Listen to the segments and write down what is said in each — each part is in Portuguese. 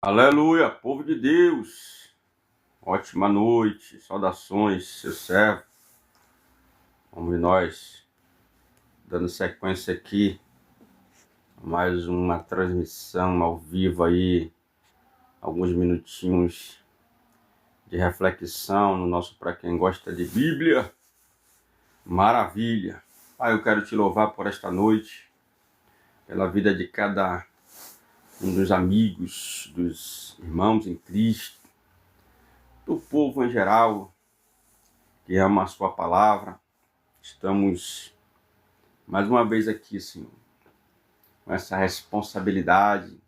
Aleluia, povo de Deus, ótima noite, saudações, seu servo. Vamos nós dando sequência aqui a mais uma transmissão ao vivo aí, alguns minutinhos de reflexão no nosso Para Quem Gosta de Bíblia. Maravilha. Pai, eu quero te louvar por esta noite, pela vida de cada um dos amigos, dos irmãos em Cristo, do povo em geral, que ama a sua palavra. Estamos mais uma vez aqui, Senhor, com essa responsabilidade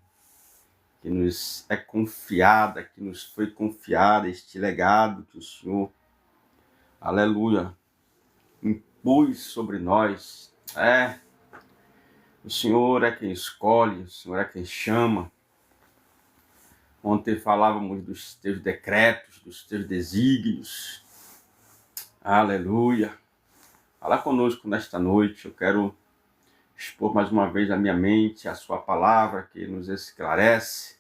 que nos é confiada, que nos foi confiada, este legado que o Senhor, aleluia, impôs sobre nós. O Senhor é quem escolhe, o Senhor é quem chama. Ontem falávamos dos teus decretos, dos teus desígnios. Aleluia. Fala conosco nesta noite. Eu quero expor mais uma vez a minha mente, a sua palavra que nos esclarece.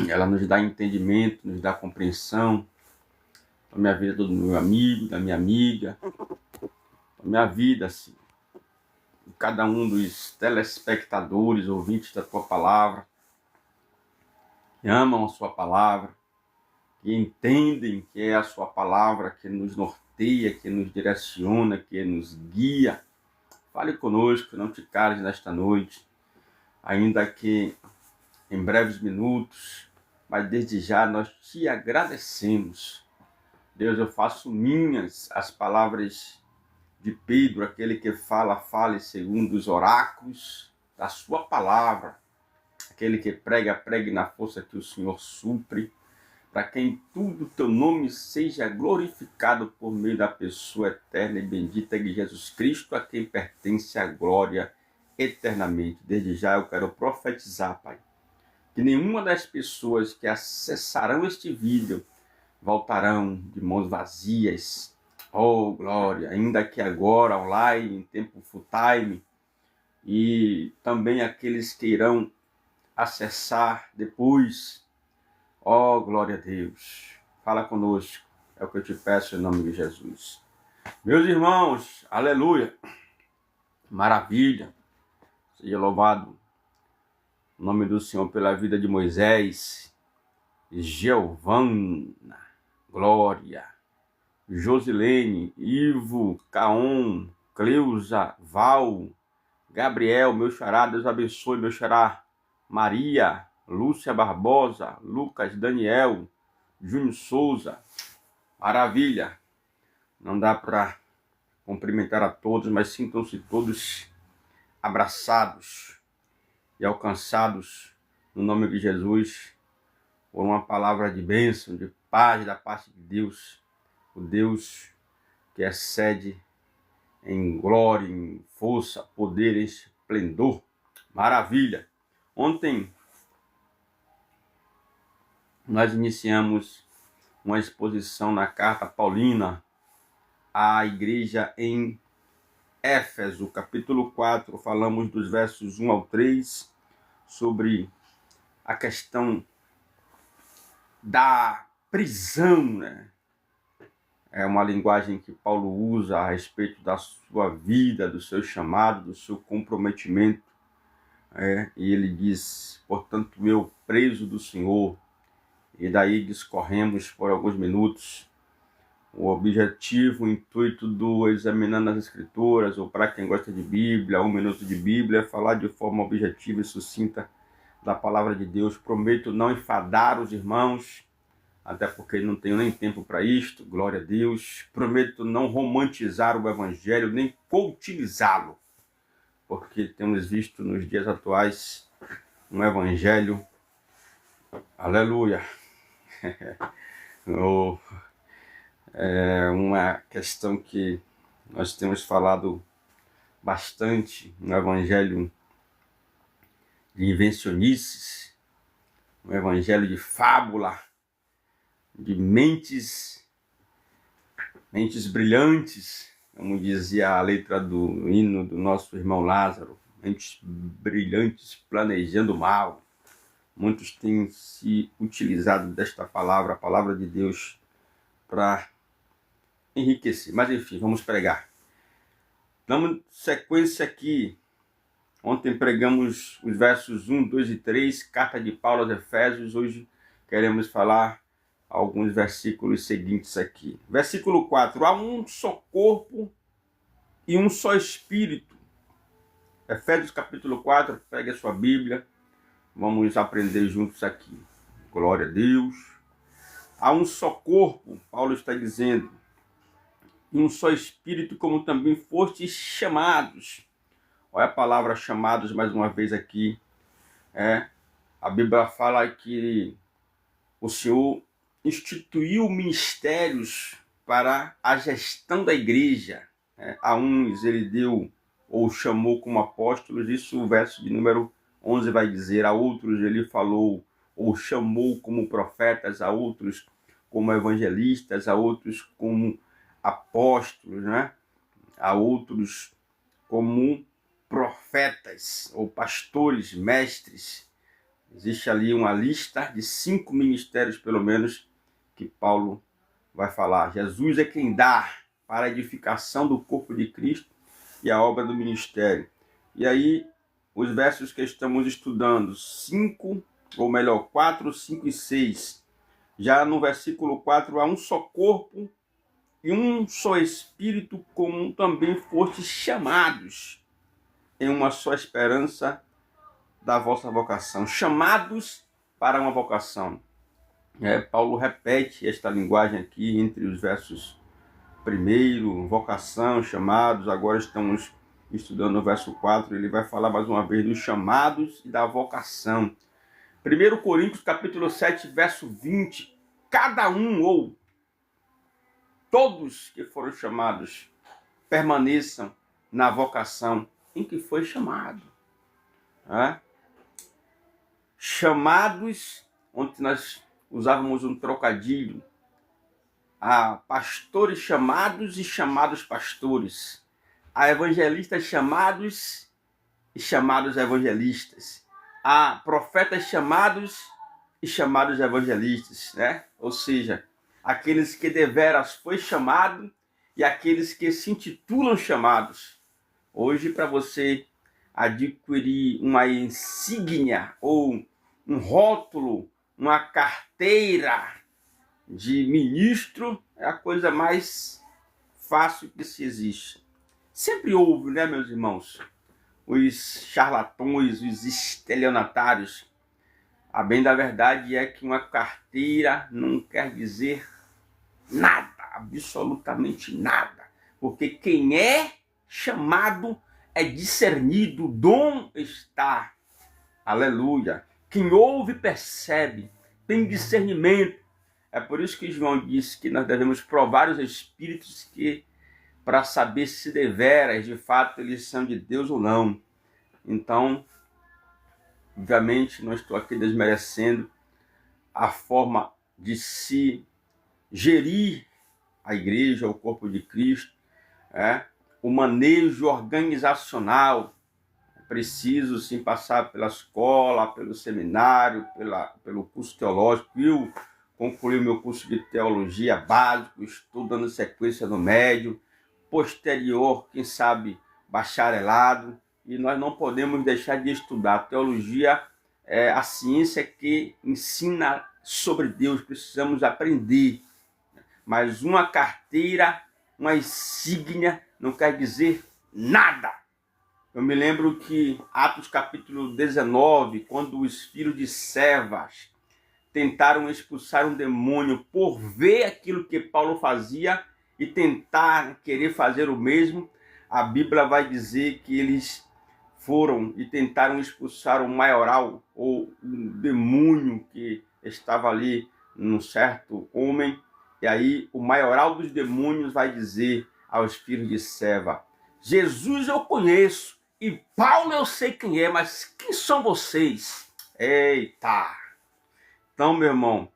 Ela nos dá entendimento, nos dá compreensão da minha vida, do meu amigo, da minha amiga, da minha vida, assim, de cada um dos telespectadores, ouvintes da tua palavra, que amam a sua palavra, que entendem que é a sua palavra que nos norteia, que nos direciona, que nos guia. Fale conosco, não te cales nesta noite, ainda que em breves minutos, mas desde já nós te agradecemos. Deus, eu faço minhas as palavras de Pedro, aquele que fale segundo os oráculos da sua palavra, aquele que pregue na força que o Senhor supre, para que em tudo teu nome seja glorificado por meio da pessoa eterna e bendita de Jesus Cristo, a quem pertence a glória eternamente. Desde já eu quero profetizar, Pai, que nenhuma das pessoas que acessarão este vídeo voltarão de mãos vazias. Oh, glória! Ainda que agora, online, em tempo full time, e também aqueles que irão acessar depois. Oh, glória a Deus! Fala conosco, é o que eu te peço em nome de Jesus. Meus irmãos, aleluia! Maravilha! Seja louvado o nome do Senhor pela vida de Moisés, Giovana, glória, Josilene, Ivo, Caon, Cleusa, Val, Gabriel, meu xará, Deus abençoe, meu xará, Maria, Lúcia Barbosa, Lucas, Daniel, Júnior Souza, maravilha. Não dá para cumprimentar a todos, mas sintam-se todos abraçados e alcançados no nome de Jesus por uma palavra de bênção, de paz da parte de Deus, o Deus que excede em glória, em força, poder, em esplendor. Maravilha! Ontem nós iniciamos uma exposição na carta paulina à igreja em Éfeso, capítulo 4. Falamos dos versos 1 ao 3 sobre a questão da prisão, né? É uma linguagem que Paulo usa a respeito da sua vida, do seu chamado, do seu comprometimento. E ele diz, portanto, eu preso do Senhor. E daí discorremos por alguns minutos o objetivo, o intuito do Examinando as Escrituras, ou para quem gosta de Bíblia, 1 minuto de Bíblia, é falar de forma objetiva e sucinta da palavra de Deus. Prometo não enfadar os irmãos, até porque não tenho nem tempo para isto, glória a Deus. Prometo não romantizar o Evangelho, nem coutilizá-lo, porque temos visto nos dias atuais um Evangelho, aleluia, é uma questão que nós temos falado bastante, um Evangelho de invencionices, um Evangelho de fábula, de mentes brilhantes, como dizia a letra do hino do nosso irmão Lázaro, mentes brilhantes planejando mal. Muitos têm se utilizado desta palavra, a palavra de Deus, para enriquecer. Mas enfim, vamos pregar. Damos sequência aqui. Ontem pregamos os versos 1, 2 e 3, carta de Paulo aos Efésios. Hoje queremos falar alguns versículos seguintes aqui. Versículo 4. Há um só corpo e um só espírito. Efésios capítulo 4, pegue a sua Bíblia. Vamos aprender juntos aqui. Glória a Deus. Há um só corpo, Paulo está dizendo, e um só espírito, como também fostes chamados. Olha a palavra chamados mais uma vez aqui. A Bíblia fala que o Senhor instituiu ministérios para a gestão da igreja. A uns ele deu ou chamou como apóstolos, isso o verso de número 11 vai dizer. A outros ele falou ou chamou como profetas, a outros como evangelistas, a outros como apóstolos, né? A outros como profetas ou pastores, mestres. Existe ali uma lista de 5 ministérios, pelo menos, que Paulo vai falar. Jesus é quem dá para a edificação do corpo de Cristo e a obra do ministério. E aí, os versos que estamos estudando, 5, ou melhor, 4, 5 e 6. Já no versículo 4, há um só corpo e um só espírito, como também fostes chamados em uma só esperança da vossa vocação. Chamados para uma vocação. Paulo repete esta linguagem aqui entre os versos 1, vocação, chamados. Agora estamos estudando o verso 4, ele vai falar mais uma vez dos chamados e da vocação. 1 Coríntios capítulo 7, verso 20. Cada um ou todos que foram chamados permaneçam na vocação em que foi chamado. Chamados, onde nós usávamos um trocadilho, a pastores chamados e chamados pastores, a evangelistas chamados e chamados evangelistas, a profetas chamados e chamados evangelistas, né? Ou seja, aqueles que deveras foi chamado e aqueles que se intitulam chamados. Hoje, para você adquirir uma insígnia ou um rótulo, uma carteira de ministro, é a coisa mais fácil que se existe. Sempre houve, né, meus irmãos, os charlatões, os estelionatários. A bem da verdade é que uma carteira não quer dizer nada, absolutamente nada. Porque quem é chamado é discernido, o dom está. Aleluia. Quem ouve percebe, tem discernimento. É por isso que João disse que nós devemos provar os espíritos para saber se deveras, de fato, eles são de Deus ou não. Então, obviamente, não estou aqui desmerecendo a forma de se gerir a igreja, o corpo de Cristo, o manejo organizacional. É preciso sim passar pela escola, pelo seminário, pelo curso teológico. Eu concluí o meu curso de teologia básico, estou dando sequência no médio, posterior, quem sabe, bacharelado, e nós não podemos deixar de estudar. A teologia é a ciência que ensina sobre Deus, precisamos aprender. Mas uma carteira, uma insígnia, não quer dizer nada. Eu me lembro que Atos capítulo 19, quando os filhos de Servas tentaram expulsar um demônio por ver aquilo que Paulo fazia e tentar querer fazer o mesmo, a Bíblia vai dizer que eles foram e tentaram expulsar o maioral, ou um demônio que estava ali num certo homem. E aí o maioral dos demônios vai dizer aos filhos de Serva: Jesus eu conheço e Paulo eu sei quem é, mas quem são vocês? Eita! Então, meu irmão,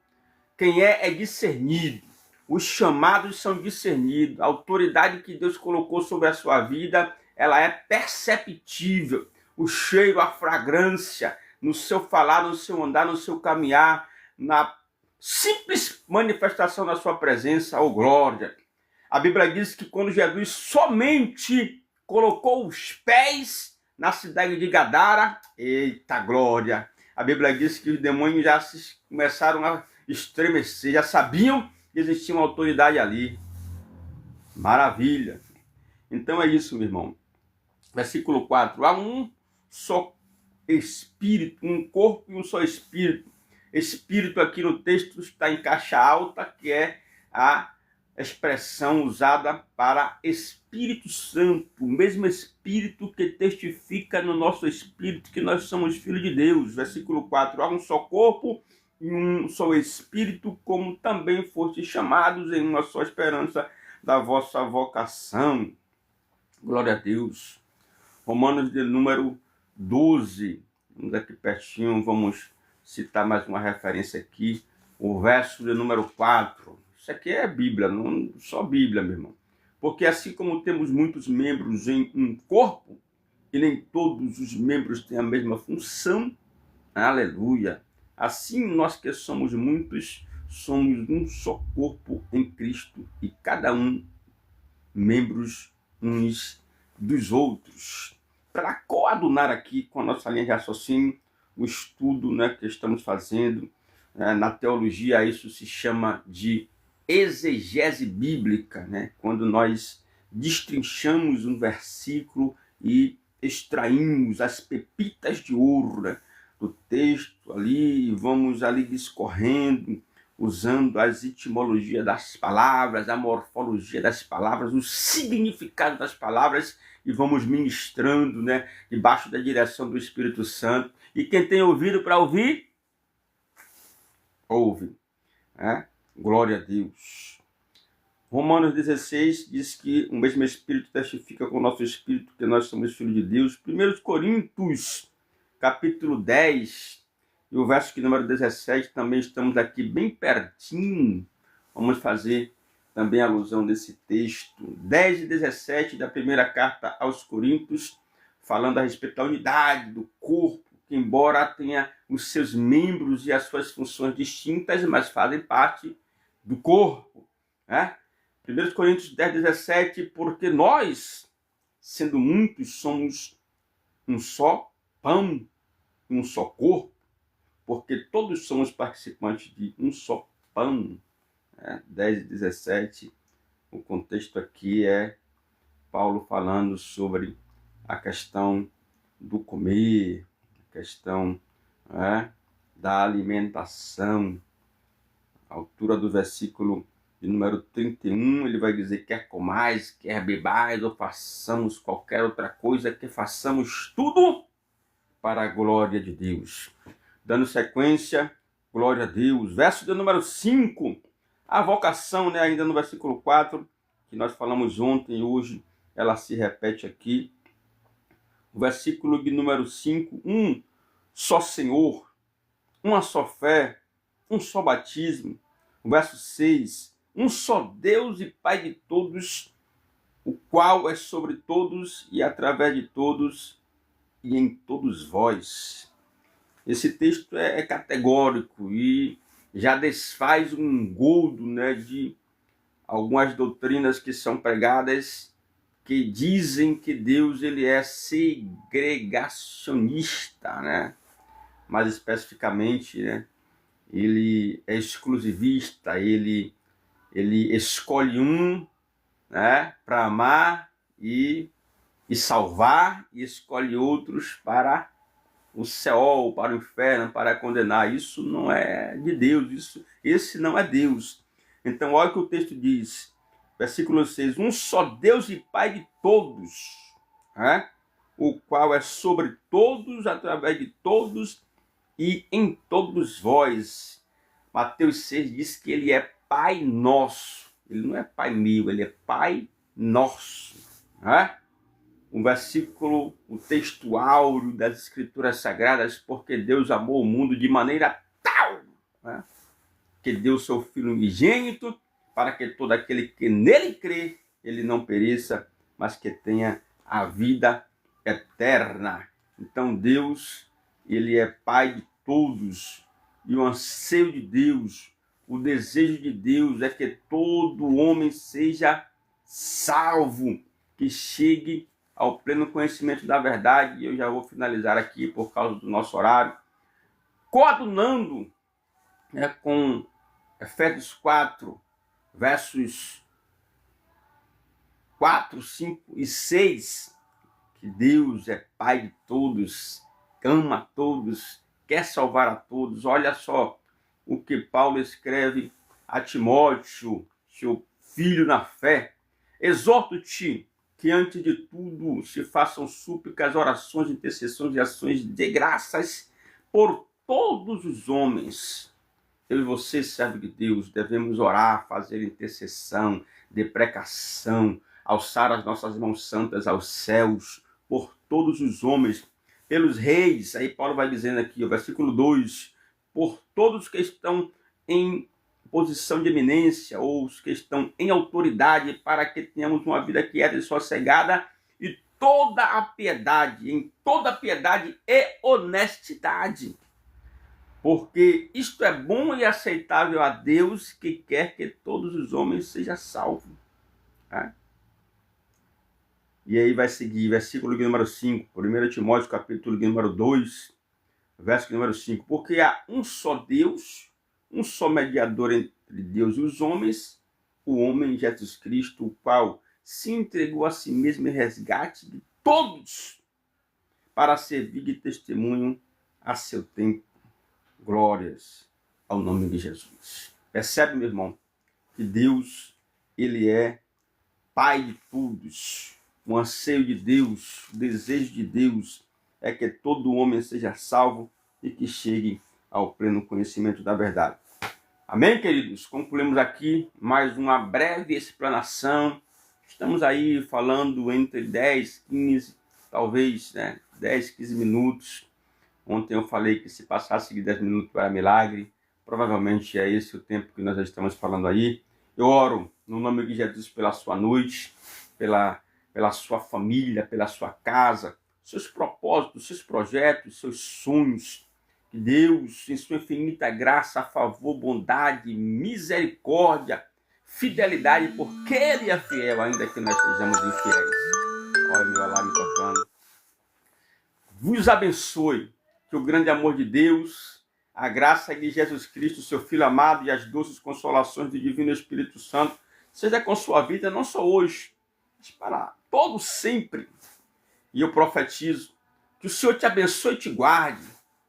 quem é discernido. Os chamados são discernidos. A autoridade que Deus colocou sobre a sua vida, ela é perceptível. O cheiro, a fragrância no seu falar, no seu andar, no seu caminhar, na simples manifestação da sua presença, oh glória. A Bíblia diz que quando Jesus somente colocou os pés na cidade de Gadara, eita glória, a Bíblia diz que os demônios já começaram a estremecer, já sabiam que existia uma autoridade ali. Maravilha. Então é isso, meu irmão. Versículo 4. Há um só Espírito, um corpo e um só Espírito. Espírito aqui no texto está em caixa alta, que é a expressão usada para Espírito Santo, o mesmo Espírito que testifica no nosso espírito que nós somos filhos de Deus. Versículo 4. Há um só corpo e um só Espírito, como também fostes chamados em uma só esperança da vossa vocação. Glória a Deus. Romanos de número 12. Vamos aqui pertinho, vamos citar mais uma referência aqui. O verso de número 4. Isso aqui é Bíblia, não só Bíblia, meu irmão. Porque assim como temos muitos membros em um corpo, e nem todos os membros têm a mesma função, aleluia. Assim nós que somos muitos, somos um só corpo em Cristo, e cada um membros uns dos outros. Para coadunar aqui com a nossa linha de raciocínio, o estudo, né, que estamos fazendo, na teologia isso se chama de exegese bíblica, né? Quando nós destrinchamos um versículo e extraímos as pepitas de ouro, né, do texto ali, e vamos ali discorrendo, usando as etimologias das palavras, a morfologia das palavras, o significado das palavras, e vamos ministrando, né, debaixo da direção do Espírito Santo. E quem tem ouvido para ouvir, ouve. Né? Glória a Deus. Romanos 16 diz que o mesmo Espírito testifica com o nosso Espírito que nós somos filhos de Deus. 1 Coríntios, capítulo 10, e o verso número 17, também estamos aqui bem pertinho. Vamos fazer também alusão desse texto. 10 e 17 da primeira carta aos Coríntios, falando a respeito da unidade do corpo, que embora tenha os seus membros e as suas funções distintas, mas fazem parte do corpo. Né? 1 Coríntios 10, 17, porque nós, sendo muitos, somos um só pão, um só corpo, porque todos somos participantes de um só pão. 10 e 17, o contexto aqui é Paulo falando sobre a questão do comer, a questão da alimentação. A altura do versículo de número 31, ele vai dizer: quer comais, quer bebais, ou façamos qualquer outra coisa, que façamos tudo para a glória de Deus. Dando sequência, glória a Deus. Verso de número 5, a vocação, né, ainda no versículo 4, que nós falamos ontem e hoje ela se repete aqui. O versículo de número 5, um só Senhor, uma só fé, um só batismo. O verso 6, um só Deus e Pai de todos, o qual é sobre todos e através de todos e em todos vós. Esse texto é categórico e já desfaz um engodo, né, de algumas doutrinas que são pregadas, que dizem que Deus ele é segregacionista, né? Mais especificamente, né, ele é exclusivista, ele escolhe um, né, para amar e salvar, e escolhe outros para o céu, para o inferno, para condenar. Isso não é de Deus, esse não é Deus. Então olha o que o texto diz, versículo 6, um só Deus e Pai de todos, né? O qual é sobre todos, através de todos e em todos vós. Mateus 6 diz que ele é Pai nosso, ele não é Pai meu, ele é Pai nosso, né? Um versículo, o texto áureo das Escrituras Sagradas, porque Deus amou o mundo de maneira tal, né, que deu seu Filho unigênito, para que todo aquele que nele crê, ele não pereça, mas que tenha a vida eterna. Então Deus ele é Pai de todos. E o anseio de Deus, o desejo de Deus é que todo homem seja salvo, que chegue ao pleno conhecimento da verdade. E eu já vou finalizar aqui por causa do nosso horário, coadunando, né, com Efésios 4, versos 4, 5 e 6, que Deus é Pai de todos, ama a todos, quer salvar a todos. Olha só o que Paulo escreve a Timóteo, seu filho na fé. Exorto-te que antes de tudo se façam súplicas, orações, intercessões e ações de graças por todos os homens. Eu e você, servo de Deus, devemos orar, fazer intercessão, deprecação, alçar as nossas mãos santas aos céus por todos os homens, pelos reis. Aí Paulo vai dizendo aqui, o versículo 2, por todos que estão em posição de eminência, ou os que estão em autoridade, para que tenhamos uma vida quieta e sossegada, e toda a piedade, em toda a piedade e honestidade. Porque isto é bom e aceitável a Deus, que quer que todos os homens sejam salvos. Tá? E aí vai seguir, versículo número 5, 1 Timóteo, capítulo número 2, verso número 5. Porque há um só Deus, um só mediador entre Deus e os homens, o homem Jesus Cristo, o qual se entregou a si mesmo em resgate de todos, para servir de testemunho a seu tempo. Glórias ao nome de Jesus. Percebe, meu irmão, que Deus, ele é Pai de todos. O anseio de Deus, o desejo de Deus é que todo homem seja salvo e que chegue ao pleno conhecimento da verdade. Amém, queridos? Concluímos aqui mais uma breve explanação. Estamos aí falando entre 10, 15, talvez, 10, 15 minutos. Ontem eu falei que se passasse de 10 minutos era milagre. Provavelmente é esse o tempo que nós já estamos falando aí. Eu oro no nome de Jesus pela sua noite, pela sua família, pela sua casa, seus propósitos, seus projetos, seus sonhos. Que Deus, em sua infinita graça, a favor, bondade, misericórdia, fidelidade, porque Ele é fiel, ainda que nós sejamos infiéis. Olha meu alarme tocando. Vos abençoe. Que o grande amor de Deus, a graça de Jesus Cristo, seu Filho amado, e as doces consolações do Divino Espírito Santo seja com sua vida, não só hoje, mas para todo sempre. E eu profetizo que o Senhor te abençoe e te guarde.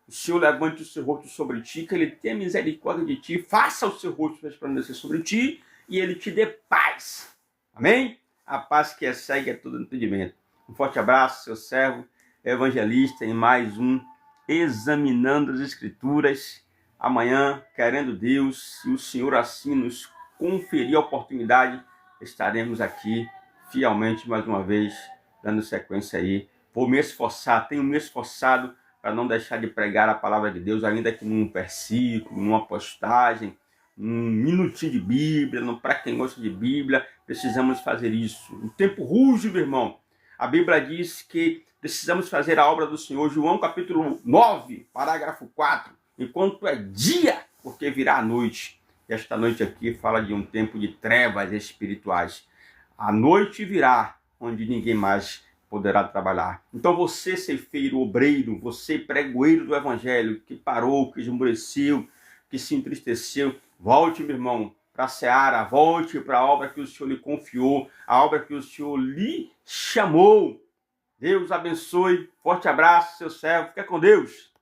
O Senhor levante o seu rosto sobre ti, que Ele tenha misericórdia de ti, faça o seu rosto resplandecer sobre ti e Ele te dê paz. Amém? A paz que excede a todo entendimento. Um forte abraço, seu servo evangelista, em mais um Examinando as Escrituras. Amanhã, querendo Deus, se o Senhor assim nos conferir a oportunidade, estaremos aqui fielmente mais uma vez, dando sequência aí. Vou me esforçar, tenho me esforçado para não deixar de pregar a palavra de Deus, ainda que num versículo, numa postagem, um minutinho de Bíblia, para quem gosta de Bíblia, precisamos fazer isso. O tempo ruge, meu irmão. A Bíblia diz que precisamos fazer a obra do Senhor. João capítulo 9, parágrafo 4. Enquanto é dia, porque virá a noite. E esta noite aqui fala de um tempo de trevas espirituais. A noite virá, onde ninguém mais poderá trabalhar. Então você, ceifeiro, obreiro, você, pregoeiro do Evangelho, que parou, que esmoreceu, que se entristeceu, volte, meu irmão, para a seara, volte para a obra que o Senhor lhe confiou, a obra que o Senhor lhe chamou. Deus abençoe, forte abraço, seu servo, fica com Deus.